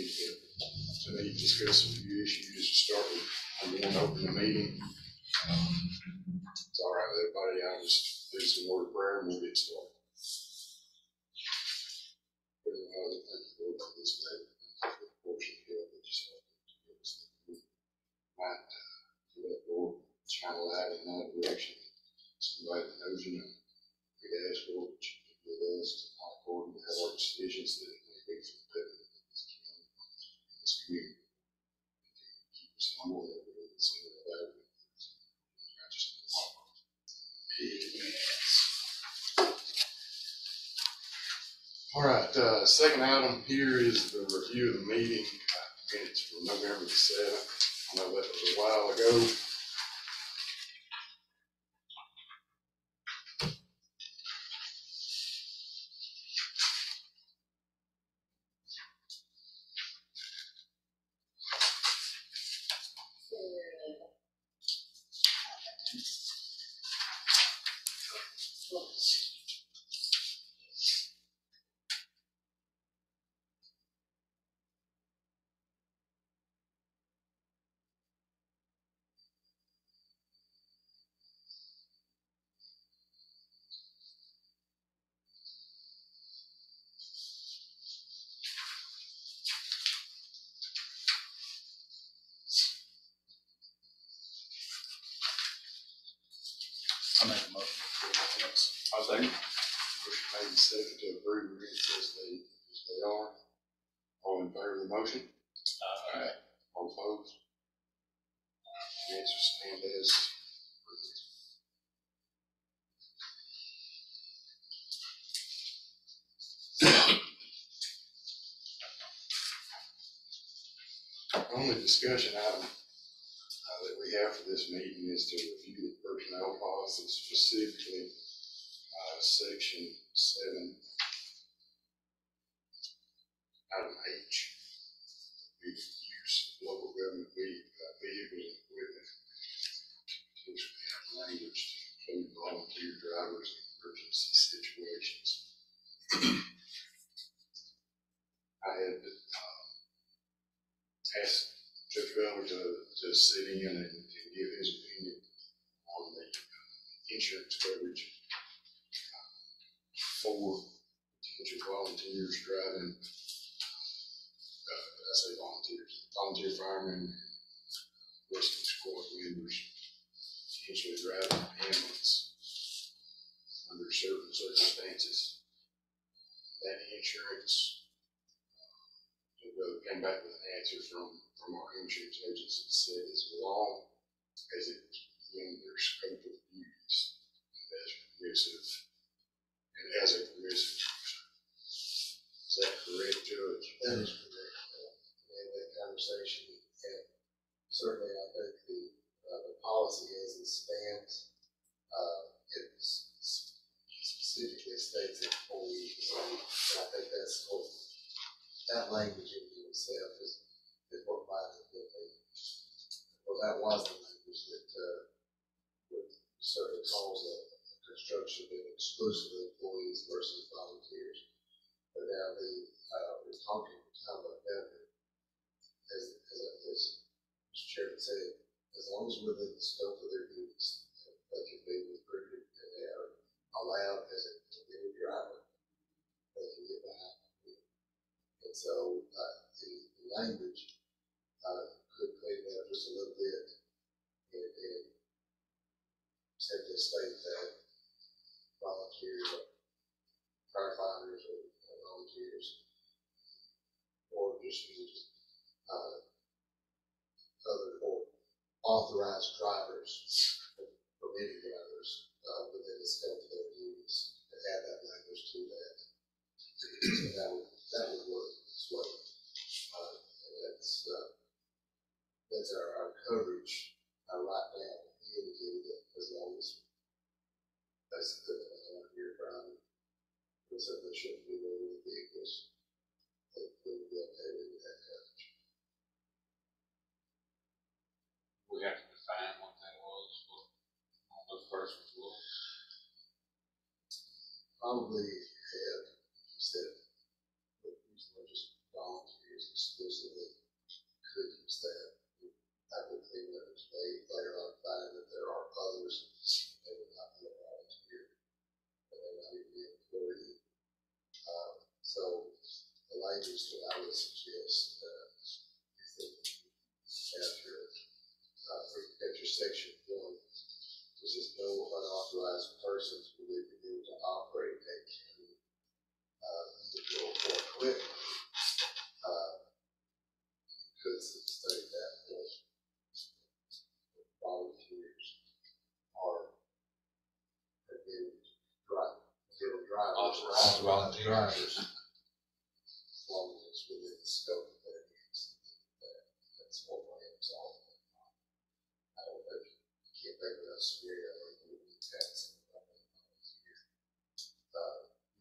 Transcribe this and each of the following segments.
to need to discuss a few issues to start with. I'm going to open the meeting. It's all right with everybody. I'll just do some word of prayer and we'll get started. Thank you, Lord, for this day. Thank you for the portion of health that you saw to give us that we might let Lord shine a light in that direction. Somebody that knows you know. We ask, Lord, that you be with us not according to our decisions that it may be from heaven in this community. Keep us humble that we will see that out with righteousness. Amen. All right, second item here is the review of the meeting minutes for November the 7th. I know that was a while ago. I make a motion for minutes. I think motion made and seconded to approve the minutes as they are. All in favor of the motion? Aye. All opposed? The answer stand as approved. The only discussion item that we have for this meeting is to review the personnel policies, specifically section 7, item H, the use of local government vehicles and equipment. Potentially have language to include volunteer drivers in emergency situations. I had asked Jeff Bell to sit in and give his opinion on the insurance coverage for potential volunteers driving, I say volunteer firemen, rescue squad members, potentially driving an ambulance under certain circumstances. That insurance, came back with an answer from our insurance agents that said as long as it was within their scope of duties and as a permissive user. Is that correct, Judge? That is correct. We had that conversation, and certainly I think the policy as it stands, it specifically states employees. And I think that's what that language in itself is what might have been well, that was the language that would certainly cause a construction of exclusively employees versus volunteers. But now we're talking kind of about it, as Mr. Chairman said, as long as within the scope of their duties, they can be recruited and they are allowed as a community driver, they can get behind it. And so the language could clean that up just a little bit and simply state that volunteers, firefighters, or volunteers, or just use other or authorized drivers, permitted drivers within the scope of their duties, and add that language to that. So that would work as well. And that's our coverage right now. He indicated that as long as basically you're driving, but certainly shouldn't be moving the vehicles, that we would be okay with that coverage. We have to define what that was for the first one. Probably have, you said, but usually just volunteers. exclusively could use that. I would think that if they later on find that there are others, they would not be a volunteer, but they might even be an employee. So the language that I would suggest, is that after section one, which is no unauthorized persons will be able to operate a county, vehicle or equipment. Could state that volunteers are given drivers, Authorized volunteers. as long as it's within the scope of their use. That's what my aim's all about. I don't know, you can't think of a scenario where you would need to have somebody volunteer.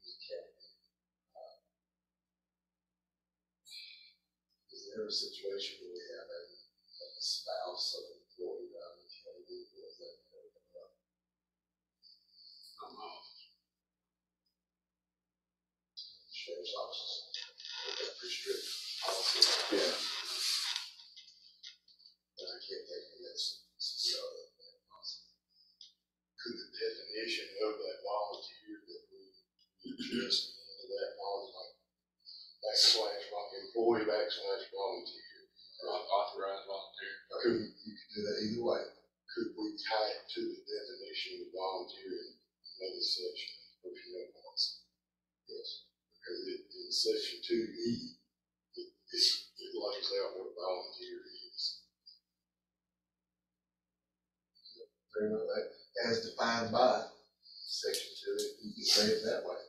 You can't. Is there a situation where we have a spouse of an employee on the county vehicle that sheriff's office? That restrict policy. Yeah. But I can't think of this. Could the definition of that volunteer that we just into that policy, like employee backslash volunteer, Authorized volunteer. Could, you could do that either way. could we tie it to the definition of volunteer in another section of personnel policy? Yes. Because in section 2E, it lays out what volunteer is. Very well, as defined by section 2, you can say it that way.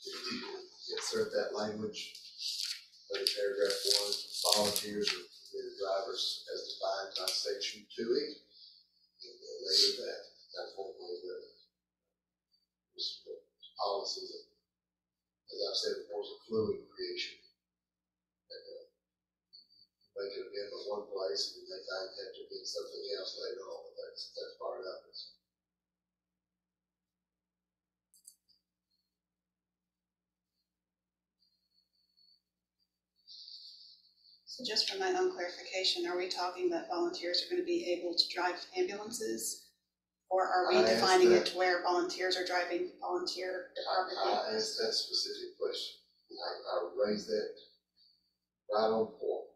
You can insert that language, like paragraph 1, volunteers are permitted drivers as defined by section 2E. And then later that, that's one way that this policy, as I've said before, is a fluid creation. And, make it amend in one place and they find that to be something else later on, but that's part of it. So just for my own clarification, are we talking that volunteers are going to be able to drive ambulances? Or are we I asked defining that. it to where volunteers are driving volunteer department I vehicles? asked that specific question. I raised that right on point.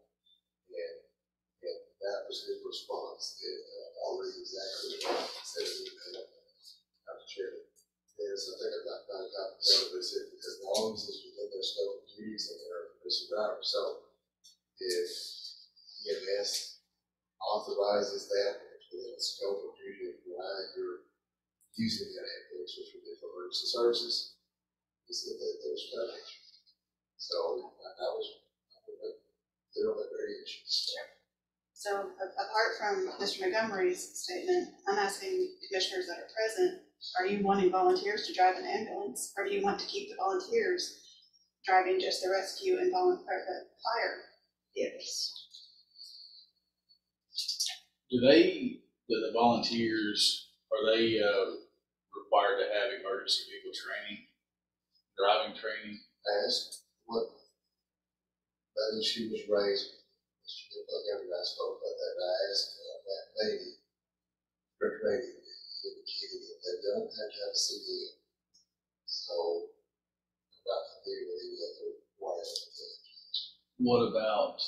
And that was his response. I'll read exactly what he said in the email. Dr. Chairman. Yes, I think I got copies of it, but it said, as long as it's within their scope of duties and they're a permissive driver. So if EMS authorizes that, it's within the scope of duty of why you're using that ambulance, which would be for emergency services, is that there's coverage. So I was clear on that very issue. So apart from Mr. Montgomery's statement, I'm asking commissioners that are present, are you wanting volunteers to drive an ambulance? Or do you want to keep the volunteers driving just the rescue and the fire vehicles? Do the volunteers, are they required to have emergency vehicle training, driving training? Asked what that issue was raised. Mr. Montgomery spoke about that. I asked that lady, Rick Lady, indicated that they don't have to have a CDL. So I'm not familiar with any other requirements. What about,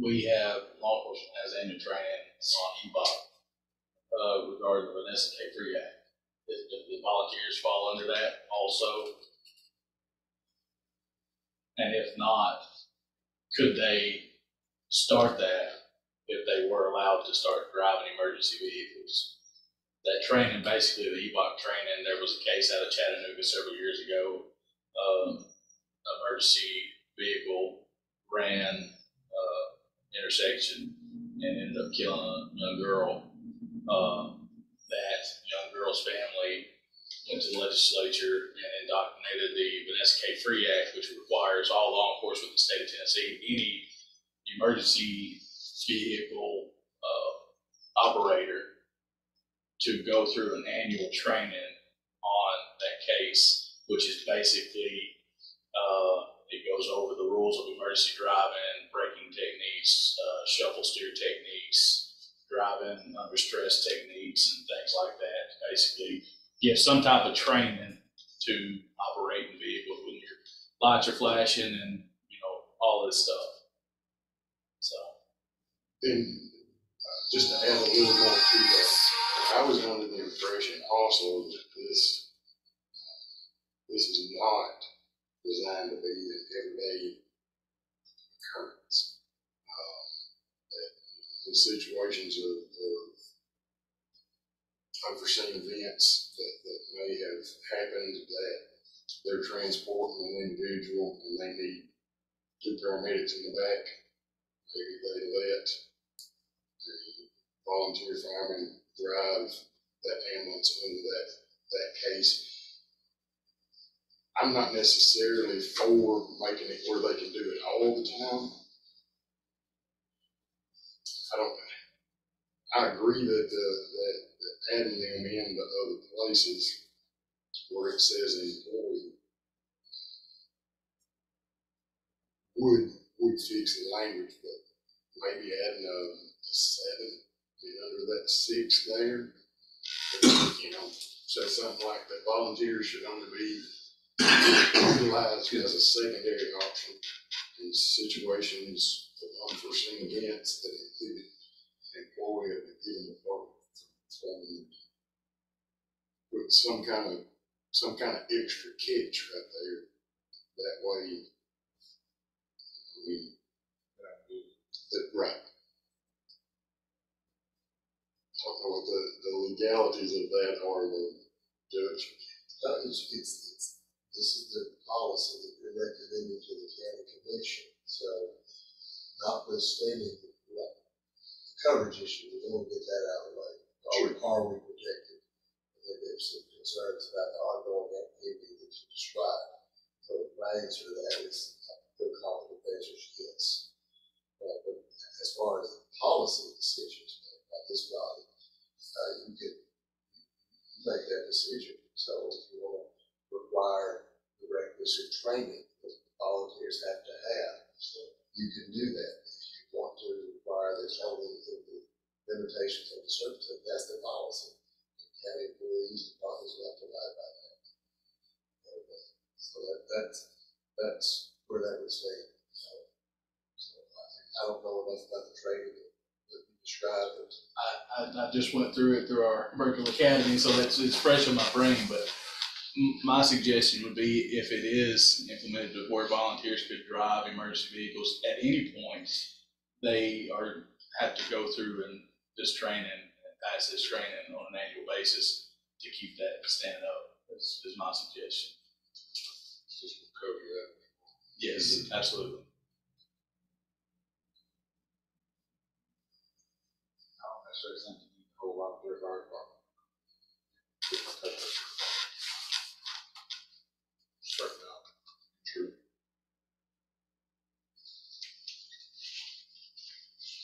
we have, law enforcement has annual training on EBOC regarding the Vanessa K. Free Act. Do the volunteers fall under that also? And if not, could they start that if they were allowed to start driving emergency vehicles? That training, basically the EBOC training, there was a case out of Chattanooga several years ago. Emergency vehicle ran intersection and ended up killing a young girl. That young girl's family went to the legislature and indoctrinated the Vanessa K. Free Act, which requires all law enforcement in the state of Tennessee, any emergency vehicle operator, to go through an annual training on that case, which is basically, it goes over the rules of emergency driving, braking techniques, shuffle steer techniques, driving under stress techniques and things like that. Basically, give some type of training to operating vehicles when your lights are flashing and, all this stuff. So. Then, just to add a little more to that, I was under the impression also that this is not designed to be an everyday occurrence. That in situations of unforeseen events that may have happened, that they're transporting an individual and they need two paramedics in the back, maybe they let a volunteer fireman drive that ambulance under that case. I'm not necessarily for making it where they can do it all the time. I agree that adding them in to other places where it says employee would fix the language, but maybe adding a 7 under that 6 there, say something like that volunteers should only be utilized as a secondary option in situations of unforeseen events that include an employee of a given department. With some kind of extra catch right there. That way, right. I don't know what the legalities of that are, though, Judge. This is the policy that you're recommending to the county commission. So, notwithstanding the coverage issue, we're going to get that out of the way. Are we protected? There's some concerns about the ongoing activity that you described. So my answer to that is, I feel confident the answer is yes. But as far as the policy decisions made by this body, you can make that decision. So if you want to require the requisite training that volunteers have to have, so you can do that. If you want to require the training in the limitations of the service, that's the policy. County employees, departments will have to abide by that. So that's where that would stand. So I don't know enough about the training that you described. I just went through it through our virtual academy, so it's fresh in my brain. But my suggestion would be, if it is implemented where volunteers could drive emergency vehicles at any point, they have to go through and this training and pass this training on an annual basis to keep that standing up. Is my suggestion. Just to cover that. Yes, absolutely. I don't necessarily think you need a whole lot of their fire department. Starting out. True.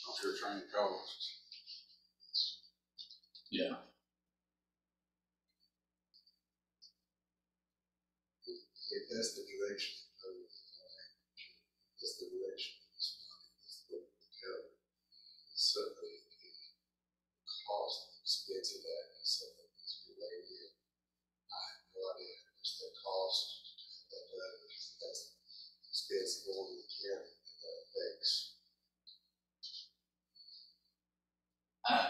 I'm sure training costs. Yeah. If that's the direction, that's the direction. That's the code. Certainly, the cost, expense of that is something that's related. I have no idea how much that cost that because that's expensive over the county that affects. I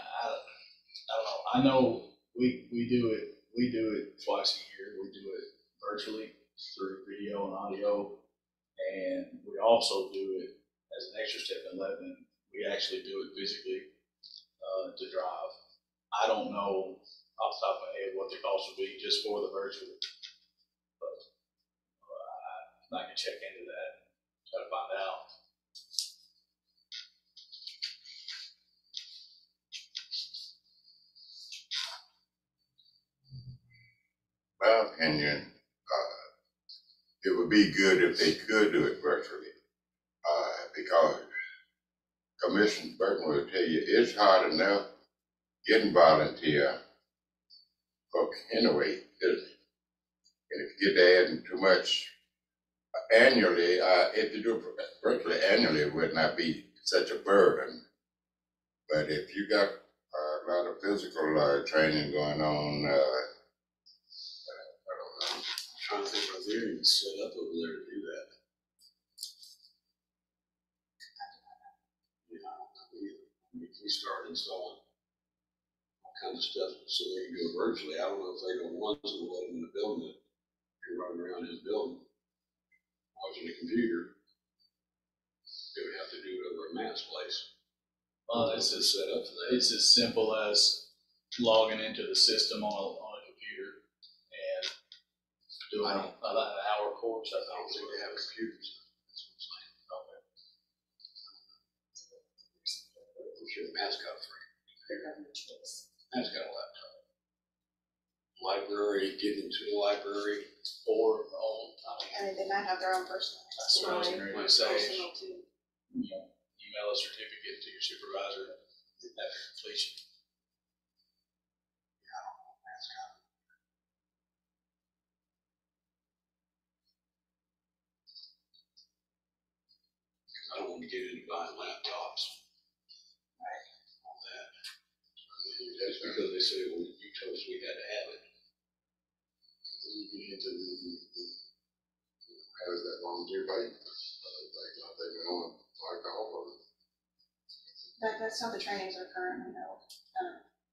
don't know. I know we do it twice a year. We do it virtually through video and audio, and we also do it as an extra step in Lebanon. We actually do it physically to drive. I don't know off the top of my head what the cost would be just for the virtual, but I can check into that, try to find out. My opinion, it would be good if they could do it virtually, because Commissioner Burton will tell you it's hard enough getting volunteer folks anyway, isn't it? And if get to adding too much annually, if you do it virtually annually, it would not be such a burden. But if you got a lot of physical training going on, I don't know. Trying to think if they're even set up over there to do that. Yeah, I don't know either. I mean, if we start installing all kinds of stuff so they can do it virtually, I don't know if they don't want to let them in the building, that you're running around his building, watching the computer. They would have to do it over at Matt's place. Well, It's just set up for that. it's as simple as logging into the system on a computer and doing an hour course. I don't think they have computers. That's what I'm saying. I'm sure Matt's got a free. Matt's got a laptop. Library, get into the library. Or on, I mean, they might have their own personal. that's what I was going to say, Personal too. email a certificate to your supervisor after completion. Matt's got it. I don't want to get into buying laptops. Right. On that. That's because they say, well, you told us we had to have it. Then you get into how does that volunteer pay? They don't like all of it. That's how the trainings are currently held.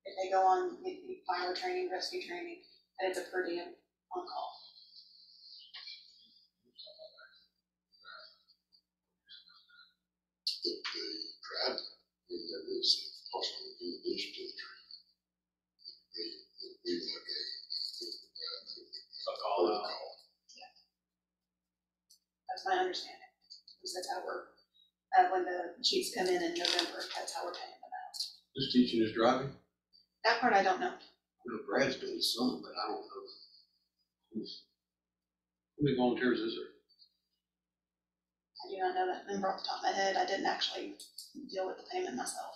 If they go on fire training, rescue training, and it's a per diem on call. The drive, that is possible in addition to the training. We like A call out. That's my understanding. Because that's how we're, when the chiefs come in November, that's how we're paying them out. Who's teaching us driving? That part I don't know. I know Brad's doing some, but I don't know. How many volunteers is there? I do not know that number off the top of my head. I didn't actually deal with the payment myself.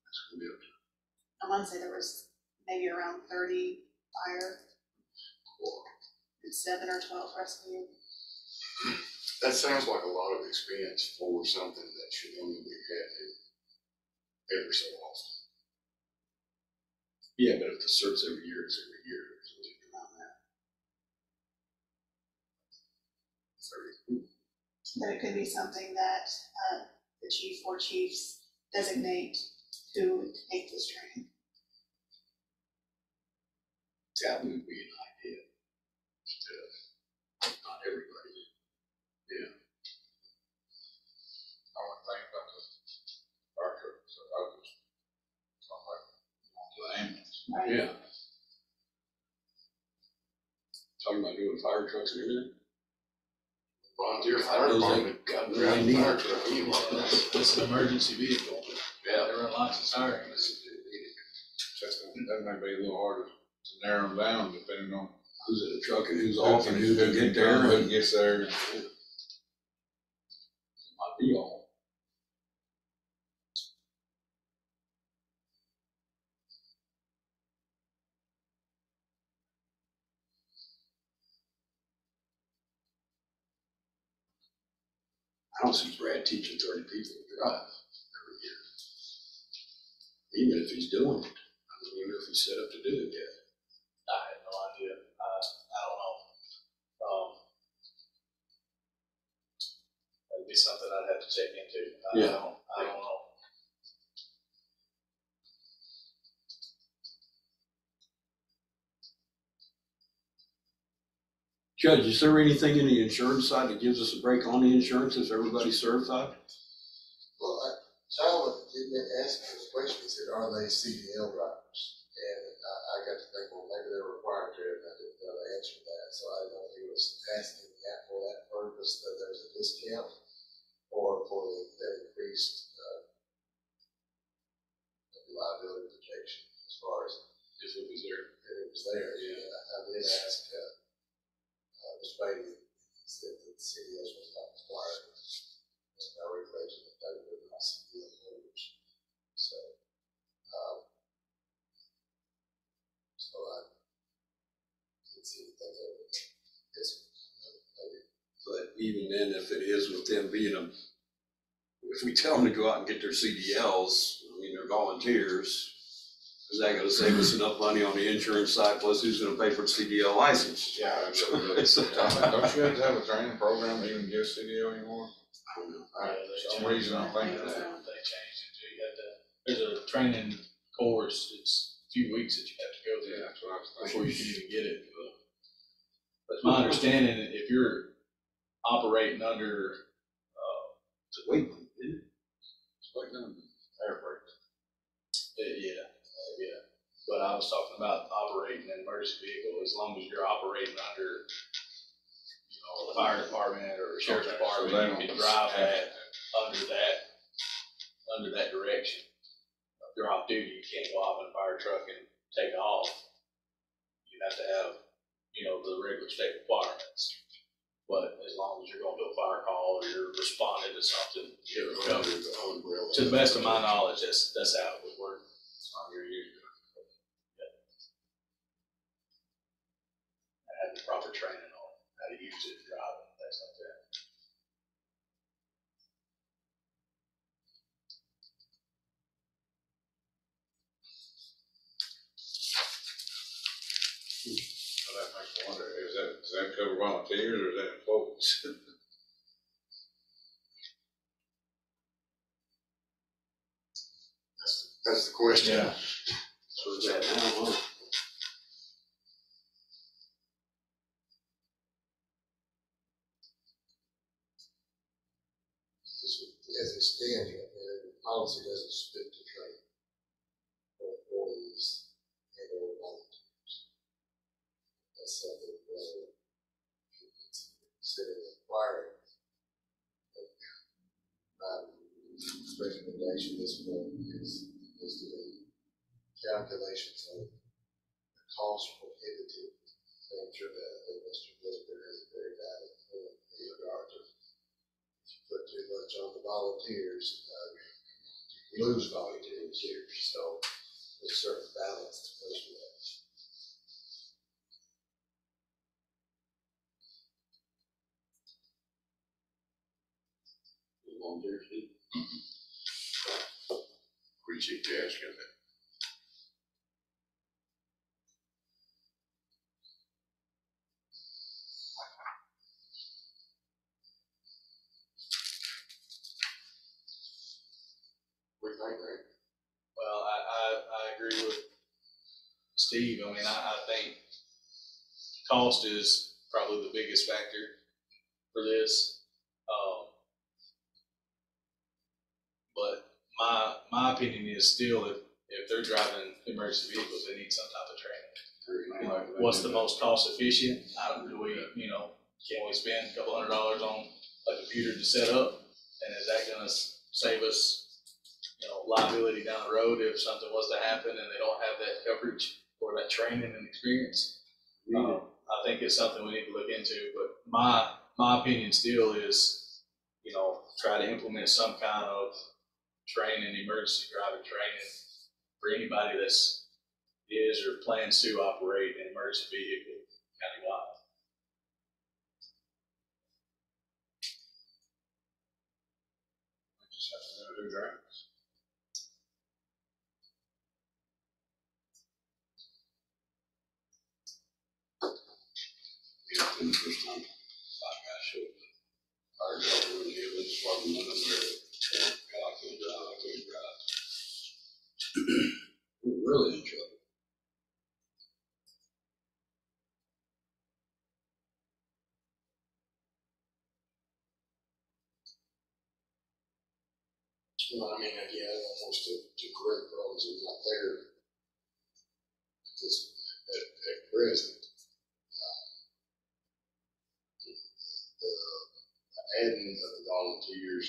That's gonna be up to I want to say there was maybe around 30 fire, and 7 or 12 rescue. That sounds like a lot of expense for something that should only be had every so often. Yeah, but if the cert's every year, it's every year. So we can around that. But it could be something that the chief or chiefs designate who would take this training. That would be an idea. Instead of not everybody. Yeah. I wouldn't think about the fire truck, so I was something like The ambulance. Right. Yeah. Talking about doing fire trucks and everything? Volunteer I fire don't department, think God drive really a fire need it. truck anyway. That's an emergency vehicle. Yeah. They run license hiring. that may be a little harder to narrow them down depending on Who's in the truck and who's who off and who can get there. Who And gets there. might be all. I don't see Brad teaching 30 people to drive every year. Even if he's doing it, I don't even know if he's set up to do it yet. I have no idea. I don't know. That'd be something I'd have to check into. I don't know. Judge, is there anything in the insurance side that gives us a break on the insurance if everybody's certified? Well, Tyler did ask me this question, he said, are they CDL drivers? And I got to think, well, maybe they're required to, and I didn't know the answer to that, so I don't know if he was asking that for that purpose, that there's a discount, or for the increased, liability protection, as far as If it was there. if it was there. Yeah. I did ask, Mr. Beatty, he said that the CDLs was not required, as by regulation, that they were not CDL holders. So, see what they go with. Yes. But even then, if it is with them being a, if we tell them to go out and get their CDLs, I mean, they're volunteers, is that gonna save us enough money on the insurance side, plus who's gonna pay for the CDL license? Yeah, absolutely. Don't you have to have a training program to even get CDL anymore? For some reason, I'm thinking that. They changed it to, you have to, there's a training course, it's a few weeks that you have to go Yeah, through that's what I was thinking. before you can even get it. But it's my understanding that if you're operating under, Wait, Air brake. yeah, yeah. But I was talking about operating an emergency vehicle, as long as you're operating under, you know, the fire department or sheriff's Okay, so department, they you don't can drive have that, under that direction. If you're off duty, you can't go off in a fire truck and take off. You have to have, you know, the regular state requirements. But as long as you're going to a fire call or you're responding to something, it would cover. To the best of my knowledge, that's how it would work. Under you. I have the proper training on how to use it, drive it, things like that. So that makes me wonder, does that cover volunteers or is that employees? That's the question. Yeah. so is that now, huh? As it stands, the policy doesn't speak to training for employees and or volunteers. That's something that it's considered required. Recommendation this morning is to the calculations of the cost prohibitive. I'm sure that Mr. Glicker has a very valid point in regard to if you put too much on the volunteers, you lose volunteers here. So there's a certain balance to goes with that. Volunteers, do. Appreciate you asking that. We think, right? Well, I agree with Steve. I mean, I think cost is probably the biggest factor for this. But my opinion is still if they're driving emergency vehicles, they need some type of training. What's the most cost efficient? Do we, you know, can we spend a couple $100 on a computer to set up? And is that gonna save us, you know, liability down the road if something was to happen and they don't have that coverage or that training and experience? I think it's something we need to look into, but my opinion still is, you know, try to implement some kind of training, emergency driving training for anybody that's is or plans to operate an emergency vehicle countywide. We just have to know who drives. Yeah, and the first time, 5 guys showed up. Fire department, the ambulance department, none of them there. God, I couldn't drive. We were really in trouble. Well, I mean, yeah, almost to correct problems is not there. Just at present, the adding of the volunteers,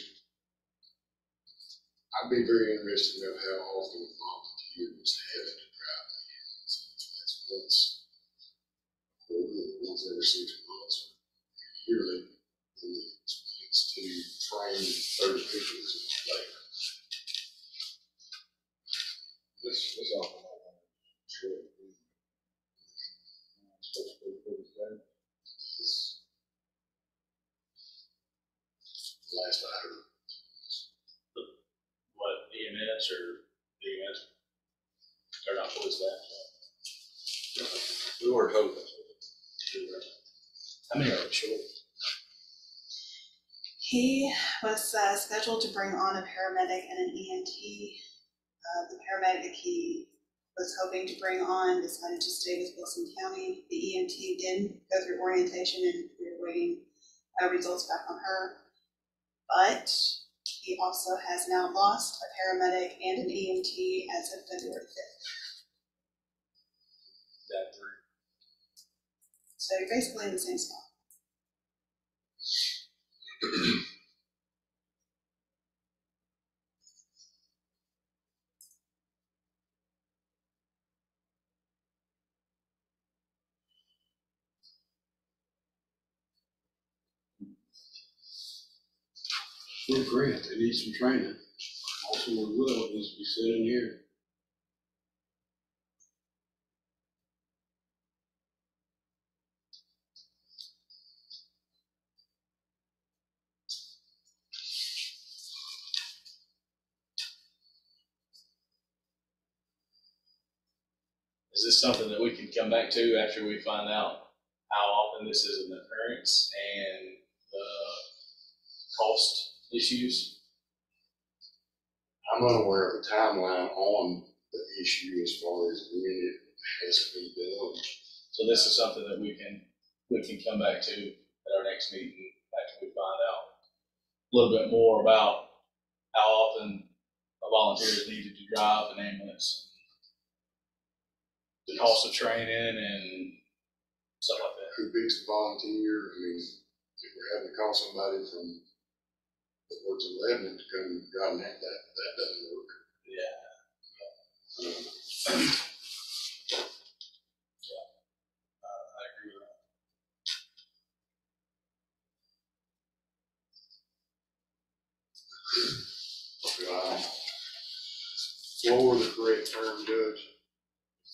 I'd be very interested to know how often volunteers have to drive the ambulance. That's once a quarter, once every 6 months, or yearly, and it's to train those people later. This often, sure. last I heard. What, EMS or EMS? They're not fully staffed. We were told that. How many are we short? He was scheduled to bring on a paramedic and an EMT. The paramedic he was hoping to bring on decided to stay with Wilson County. The EMT did go through orientation and we were waiting results back on her. But he also has now lost a paramedic and an EMT as of February 5th. That three. So you're basically in the same spot. With Grant, they need some training. Also with Will, it needs to be said in here. Is this something that we can come back to after we find out how often this is an occurrence and the cost issues? I'm unaware of a timeline on the issue as far as when it has to be done. So this is something that we can come back to at our next meeting after we find out a little bit more about how often a volunteer is needed to drive an ambulance, the cost of training and stuff like that. Who picks the volunteer? I mean, if we're having to call somebody from that works in Lebanon to come drive that doesn't work. Yeah. I agree with that. Floor the correct term, Judge.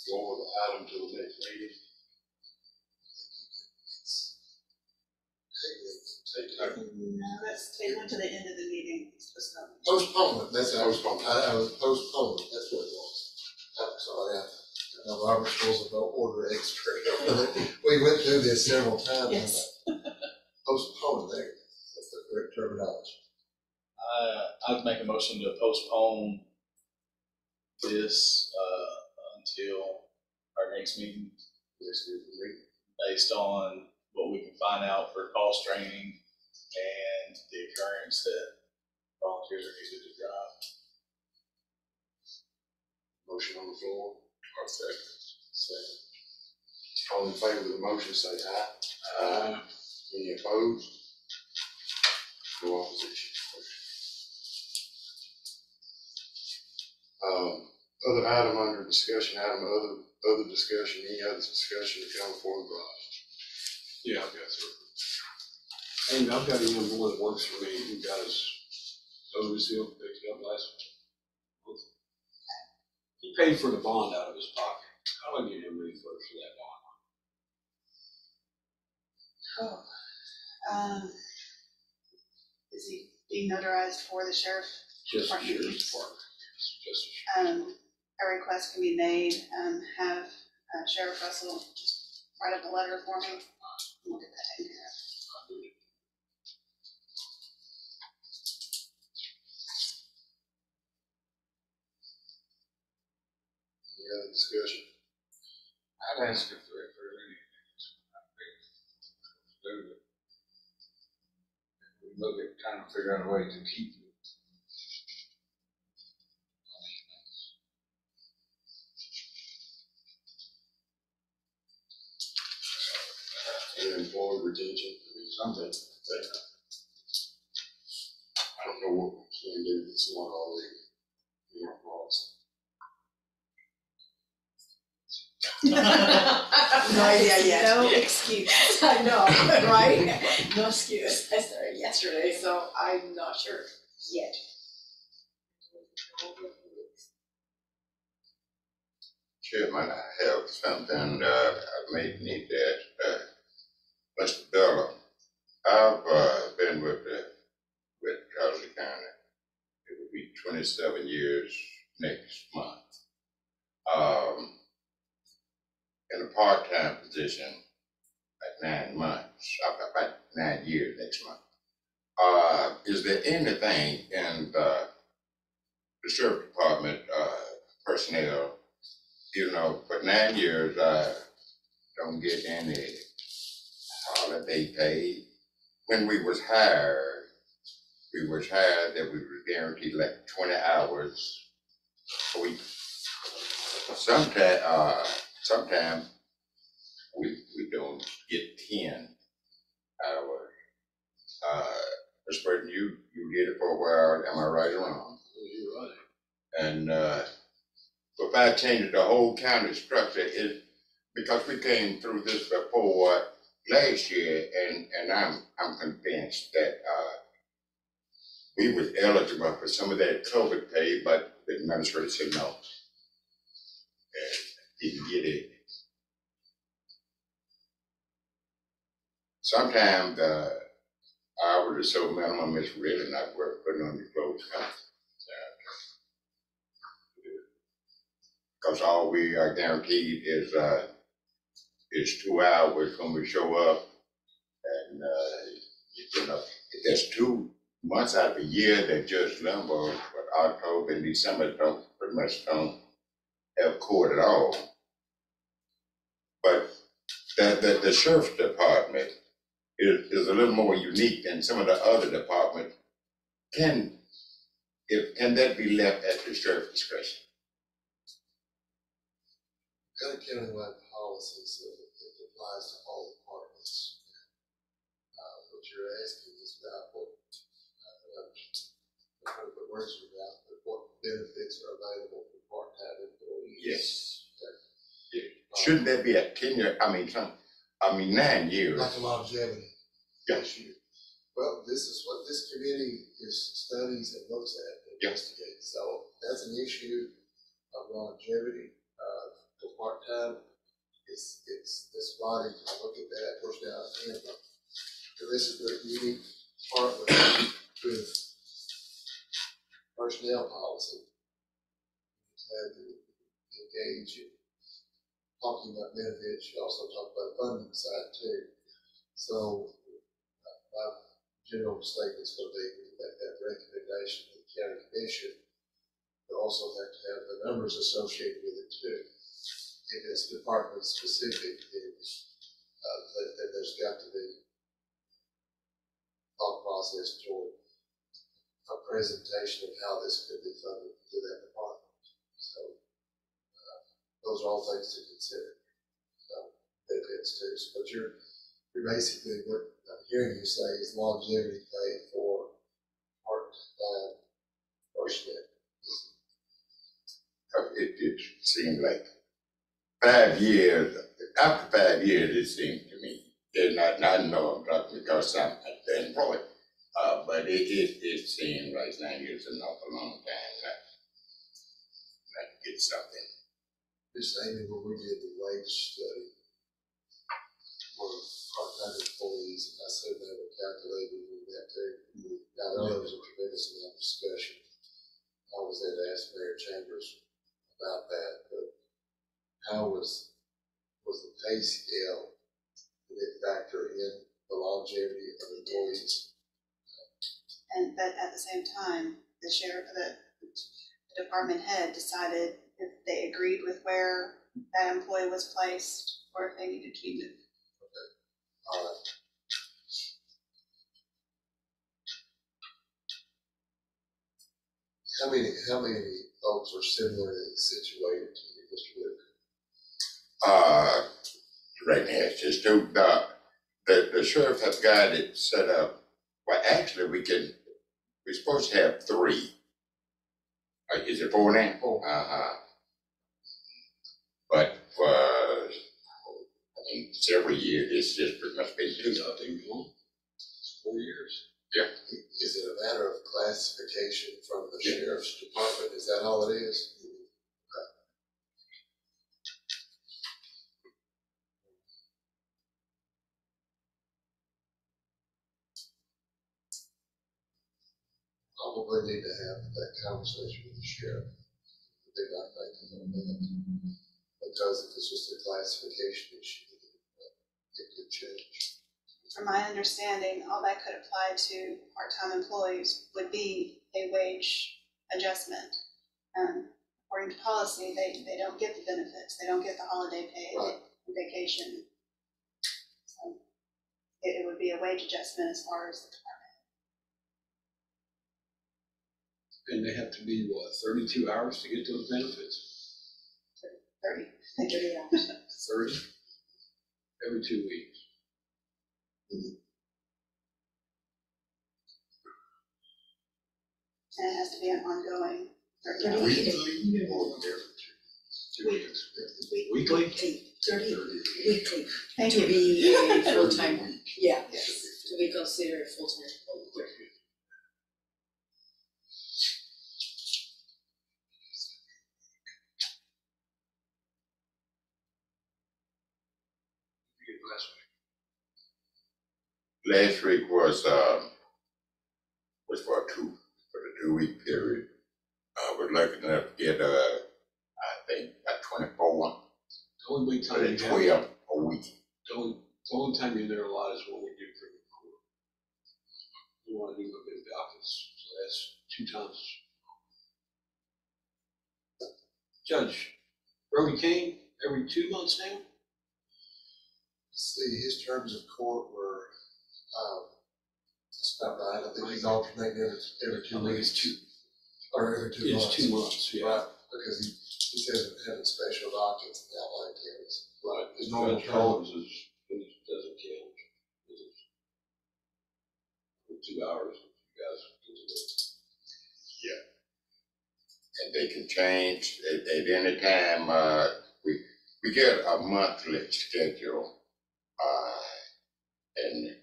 Floor the item to the next meeting. No, that's tabling to the end of the meeting. It's supposed to go. Postponement, that's Postponement. I was postponement, that's what it was. I'm sorry, I know Robert's rules of no order extra. We went through this several times. Yes. Postponement, that's the correct terminology. I'd make a motion to postpone this until our next meeting, based on what we can find out for cost training and the occurrence that volunteers are needed to drive. Motion on the floor. Or second. All in favor of the motion, say aye. Aye. Any opposed? No opposition. Other item under discussion, other discussion, any other discussion to come before the body? Yeah, I've got three. And I've got a young boy that works for me who got his nose seal picked up last month. He paid for the bond out of his pocket. How do I get him reimbursed for that bond? Oh. Is he being notarized for the sheriff? Just the Department. sheriff's department. Just the A request can be made, have Sheriff Russell just write up a letter for me. We'll get that taken care of. Any other discussion? I'd ask if there anything do it. We look at trying to figure out a way to keep it. And employee retention, I mean, something. I don't know what we can do that's not already in our policy. No excuse. I know, right? No excuse. I started yesterday, so I'm not sure yet. Chairman, I have something, I may need to ask, Mr. Bella. I've, been with 27 years next month. In a part-time position, like 9 months, about 9 years next month. Is there anything in the sheriff department personnel, for 9 years, don't get any holiday pay? When we was hired that we were guaranteed like 20 hours a week. Sometimes we don't get 10 hours. Mr. Burton, you did it for a while, am I right or wrong? You're right. And if I changed the whole county structure, because we came through this before last year, and I'm convinced that we was eligible for some of that COVID pay, but the administrator said no. And didn't get it. Sometimes the hours are so minimum, it's really not worth putting on your clothes. Because all we are guaranteed is 2 hours when we show up, and if there's 2 months out of the year that Judge Limbo, but October and December pretty much don't have court at all. But the sheriff's department is a little more unique than some of the other departments. Can that be left at the sheriff's discretion? Got a countywide policy, so it applies to all departments. What you're asking is about words are about, but what benefits are available for part-time employees. Yes. Yeah. Shouldn't that be a 10-year, 9 years? Like a longevity Yeah. issue. Well, this is what this committee studies and looks at and investigates. So that's an issue of longevity. For part-time, it's this body to look at that, push down and so this is the unique part with personnel policy. To engage in talking about benefits, you also talk about the funding side too. So my general statement is going to be we make that recommendation to the county commission, but also have to have the numbers associated with it too. If it's department specific, then there's got to be thought process toward a presentation of how this could be funded to that department. So those are all things to consider. Benefits too. So, but you're basically, what I'm hearing you say is longevity pay for part-time personnel. It seemed like 5 years, after 5 years, it seemed to me, I know I'm talking because I'm employed, but it seemed like 9 years is an awful long time not to get something. This Amy, when we did the wage study for part-time employees, I said they were calculated with that too. Now, I know there was a tremendous amount of discussion. I was there to ask Mayor Chambers about that, but how was the pay scale, did it factor in the longevity of employees? And but at the same time, the department head decided if they agreed with where that employee was placed or if they needed to be moved. All right. How many folks are similarly situated to you, Mr. Whitaker? Right now, it's just the sheriff has got it set up. Well, actually, we're supposed to have 3. Is it 4 now? 4. But for several years, it's just pretty much been 2. I think 4 years. Yeah. Is it a matter of classification from the sheriff's department? Is that all it is? probably need to have that conversation with the sheriff. They're not thinking about that. Because if it's just a classification issue, it could change. From my understanding, all that could apply to part-time employees would be a wage adjustment. According to policy, they don't get the benefits, they don't get the holiday pay, Right. vacation. So it would be a wage adjustment as far as the department. And they have to be, what, 32 hours to get those benefits? 30. 30 hours. 30? Every 2 weeks. And it has to be an ongoing 30 30 hours. Weekly or every 2 weeks? Weekly? 30 weekly, Thank to you. be a full-time, Week. yeah, Yes. to be considered full-time. You get last week. Last week was for the 2 week period. We're looking at get, I think, about 24, The only week but time you it's have, 12 a week. the only time you're there a lot is when we do for the court. We wanna do a bit of dockets, so that's 2 times. Judge, Brody Kane, every 2 months now? See, his terms of court were, that's not right, I think he's alternating every 2 I think weeks. it's 2, Or every 2 months. it's 2 months, yeah. Right, because he says having special dockets in outlying counties. Right. His normal Judge term, Collins doesn't count. For 2 hours, you guys get to work. And they can change at any time. We get a monthly schedule, and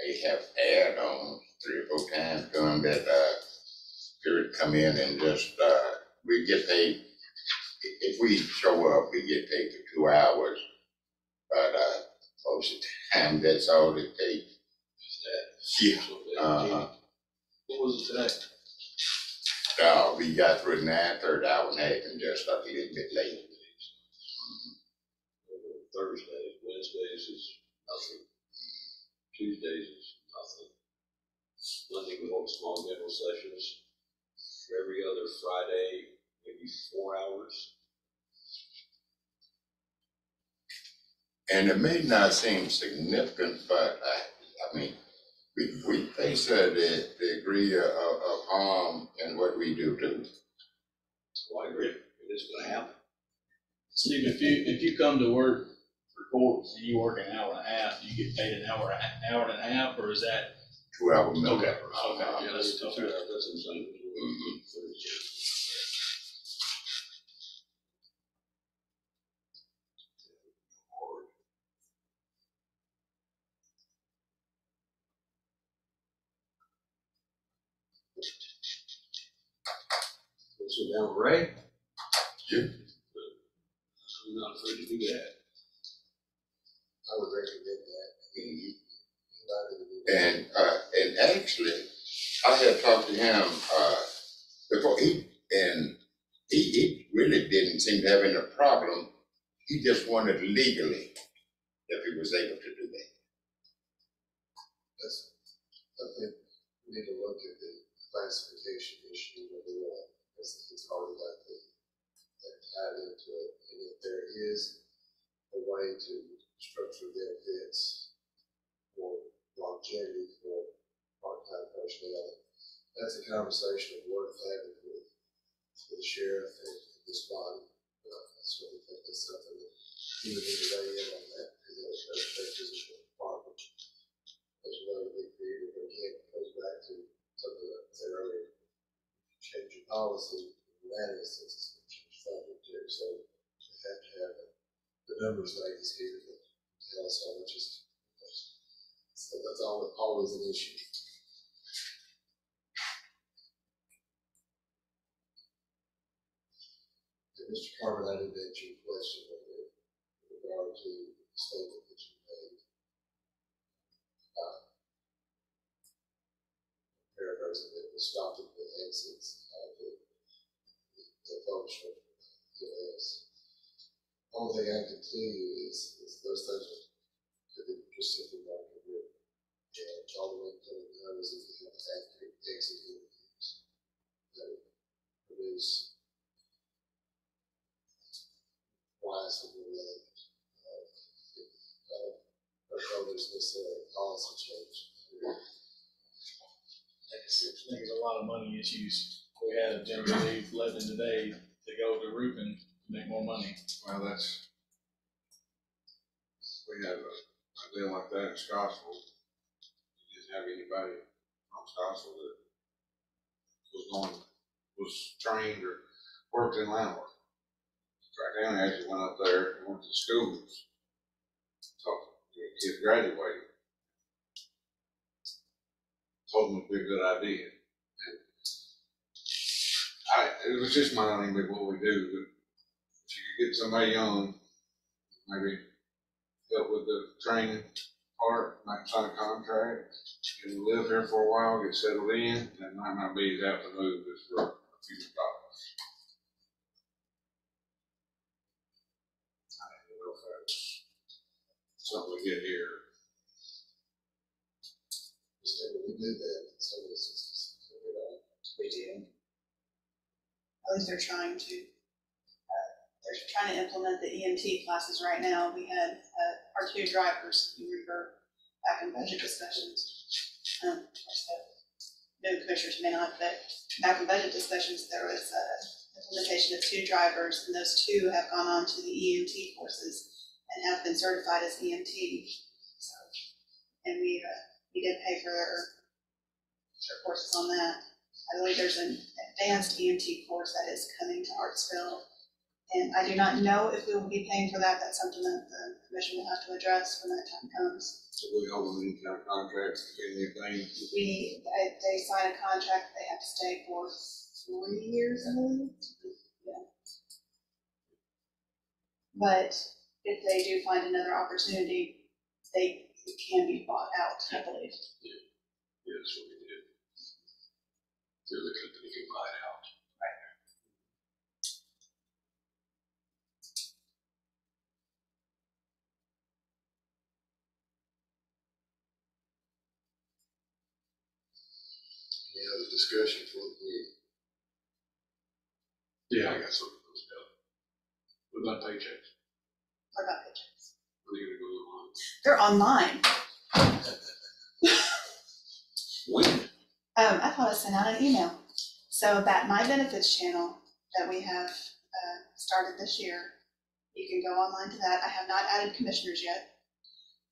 may have add-ons 3 or 4 times during that period. Come in and just we get paid. If we show up, we get paid for 2 hours. But most of the time, that's all it takes. Yeah. So that- What was it today? We got through at 9:30, hour and a half, and just a little bit late. Thursdays, Wednesdays is nothing. Tuesdays is nothing. Monday we hold small general sessions. Every other Friday, maybe 4 hours. And it may not seem significant, but I mean, we face the degree of harm in what we do too. So I agree, it is gonna happen. Steve, if you come to work for court and you work an hour and a half, you get paid an hour and a half, or is that? 2 hour minimum. Okay. Yeah, that's okay. insane. Let's sit down, Ray. Yeah. I'm not afraid to do that. I would recommend that. And actually, I had talked to him before he really didn't seem to have any problem. He just wanted legally if he was able to do that. I think we need to look at the classification issue of the law, because it's already got that tied into it. And if there is a way to structure benefits for longevity for part-time personnel, that's a conversation worth having with the sheriff and this body. I certainly think that's something that he would need to weigh in on that, because that's his department. As well, big creative, but again, it goes back to something that I said earlier, changing policy, in that instance, it's going to change funding too, so we have to have the numbers ladies here that tell us how much is, so that's always an issue. And Mr. Carmen, I didn't answer your question with regard to the statement that you made. Paragraph person that was stopping the exits of the function. Yes. Only thing I can tell you is those things could be just simply marked with. And all the way to the numbers if you have accurate exit interviews. That produce wise and related. I don't know there's necessarily a policy change. I think it's a lot of money issues. We had a gentleman leave Lebanon today to go to roofing to make more money. Well, we have a deal like that in Scottsville. You didn't have anybody from Scottsville that was trained or worked in landwork. Track County actually went up there and went to schools. So the kids graduated. Told them it'd be a good idea. And it was just my own, what we do, but if you could get somebody young, maybe help with the training part, might sign a contract, and live here for a while, get settled in, that might not be as apt to move as for a few dollars. I don't know if that's something we get here. We did that in some instances. We do. At least they're trying to implement the EMT classes right now. We had our 2 drivers, you remember, back in budget discussions. New commissioners may not, but back in budget discussions, there was implementation of 2 drivers, and those 2 have gone on to the EMT courses and have been certified as EMT. So, and we did pay for their courses on that. I believe there's an advanced EMT course that is coming to Artsville. And I do not know if we will be paying for that. That's something that the commission will have to address when that time comes. So we hold any kind of contract, anything. They sign a contract, they have to stay for 3 years, I believe. Yeah. But if they do find another opportunity, it can be bought out, I believe. Yeah, that's what we did. The other company can buy it out. Any other discussion for the week? Yeah, I got something for those down. What about paychecks? What about paychecks? Are they gonna go online? They're online. When? I thought I sent out an email. So that My Benefits channel that we have started this year, you can go online to that. I have not added commissioners yet,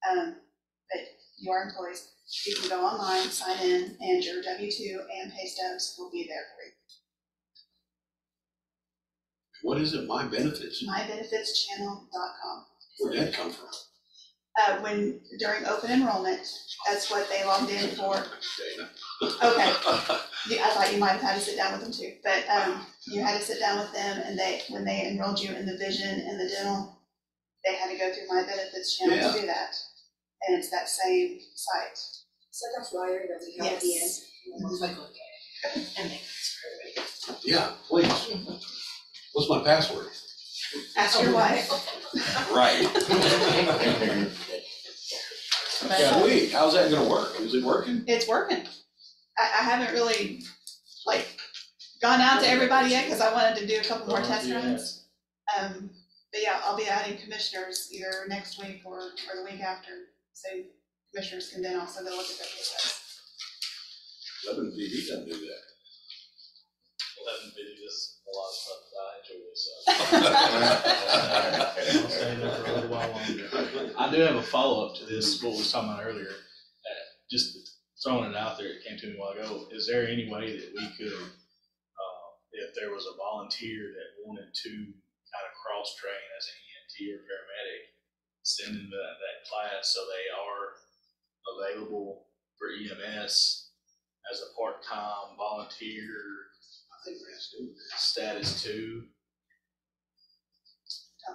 but your employees, you can go online, sign in, and your W-2 and pay stubs will be there for you. What is it, My Benefits? MyBenefitsChannel.com. Where'd that come from? During open enrollment, that's what they logged in for. Dana. Okay. I thought you might have had to sit down with them too, but you had to sit down with them, and when they enrolled you in the vision and the dental, they had to go through My Benefits channel to do that, and it's that same site. Is that a flyer that we have at the end? Yes. Once I look at it and make it for everybody. Yeah, please. What's my password? Ask your wife. Right. Sweet, how's that gonna work? Is it working? It's working. I haven't really gone out to everybody yet because I wanted to do a couple more test runs. But yeah, I'll be adding commissioners either next week or the week after, so commissioners can then also go look at their paychecks. Lebanon TV doesn't do that. 11 videos, a lot of stuff that I enjoy, so. I'll stay there for a little while longer. I do have a follow-up to this, what we was talking about earlier. Just throwing it out there, it came to me a while ago. Is there any way that we could, if there was a volunteer that wanted to kind of cross-train as an EMT or paramedic, send them that class so they are available for EMS as a part-time volunteer? I think that's doing that. Status 2.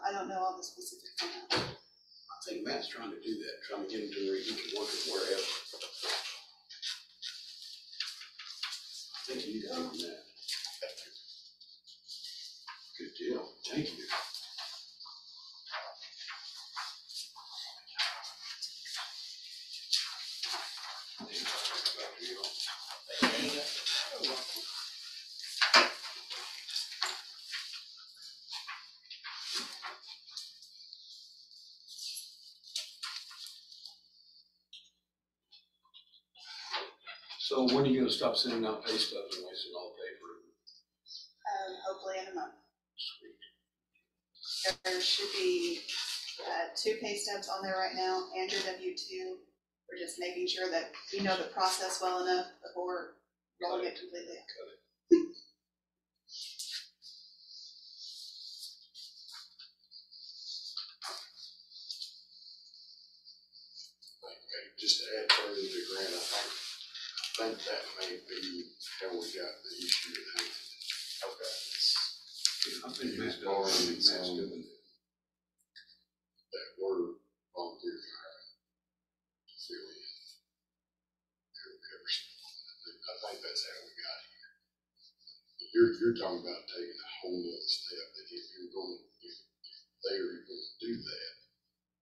I don't know all the specifics on that. I think Matt's trying to do that, trying to get him to where he can work it wherever. Thank you, on that. Good deal, thank you. So when are you gonna stop sending out pay stubs and wasting all the paper? Hopefully in a month. There should be, 2 pay stubs on there right now, and your W-2. We're just making sure that we know the process well enough before rolling it completely out. Okay, just to add further to Grant, I think that may be how we got the issue at hand. Okay. I think He Matt's was borrowing Matt's some doing it. that were volunteer hiring to fill in. I think that's how we got here. You're talking about taking a whole nother step, that if you're going, if they are going to do that,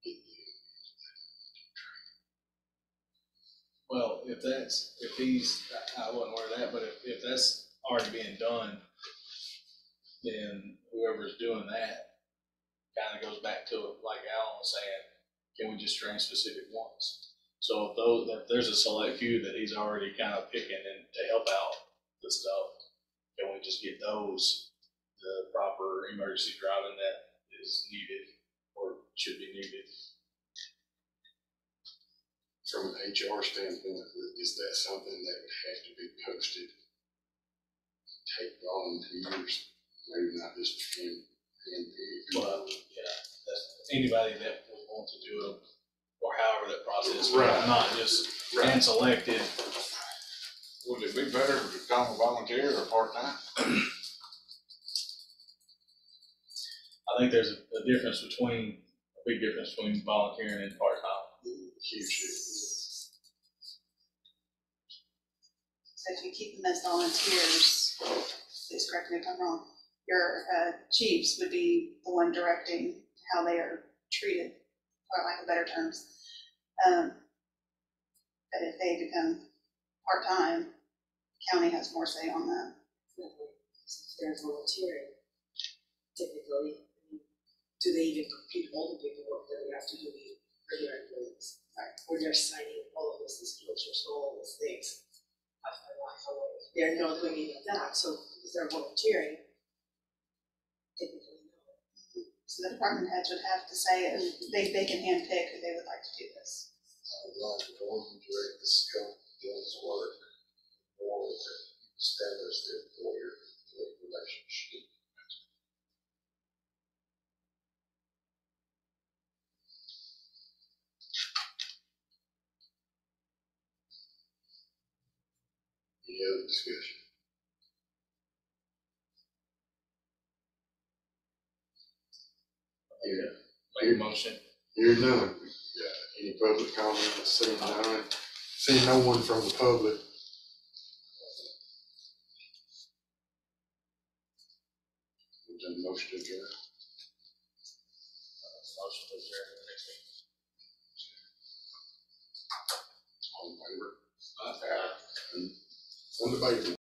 get them. Well, if he's, I wasn't aware of that, but if that's already being done, then whoever's doing that kind of goes back to, like Alan was saying, can we just train specific ones? So if there's a select few that he's already kind of picking and to help out the stuff, can we just get those, the proper emergency driving that is needed or should be needed? From an HR standpoint, is that something that would have to be posted? Take volunteers, maybe not just handpicked. Well, yeah, that's anybody that would want to do it, or however that process, Right. not just hand selected. Would it be better to become a volunteer or part-time? I think there's a difference between, a big difference between volunteering and part-time. Huge difference. So if you keep them as volunteers, please correct me if I'm wrong, your chiefs would be the one directing how they are treated, for lack of better terms. But if they become part-time, county has more say on that. Since they're volunteering, typically, do they even complete all the paperwork that they have to do for their employees? Or they're signing all of those disclosures, all of those things. Half my life away. They're not doing any of that, so because they're volunteering, typically no. So the department heads would have to say, they can handpick who they would like to do this. Like, going to direct the scope of his work, or establish the employer-employee relationship. Any other discussion? Make a motion. Hearing none. Any public comments? Seeing none. Seeing no one from the public. We've done motion to adjourn. Motion to adjourn the next meeting. All in favor? Aye. Undebatable.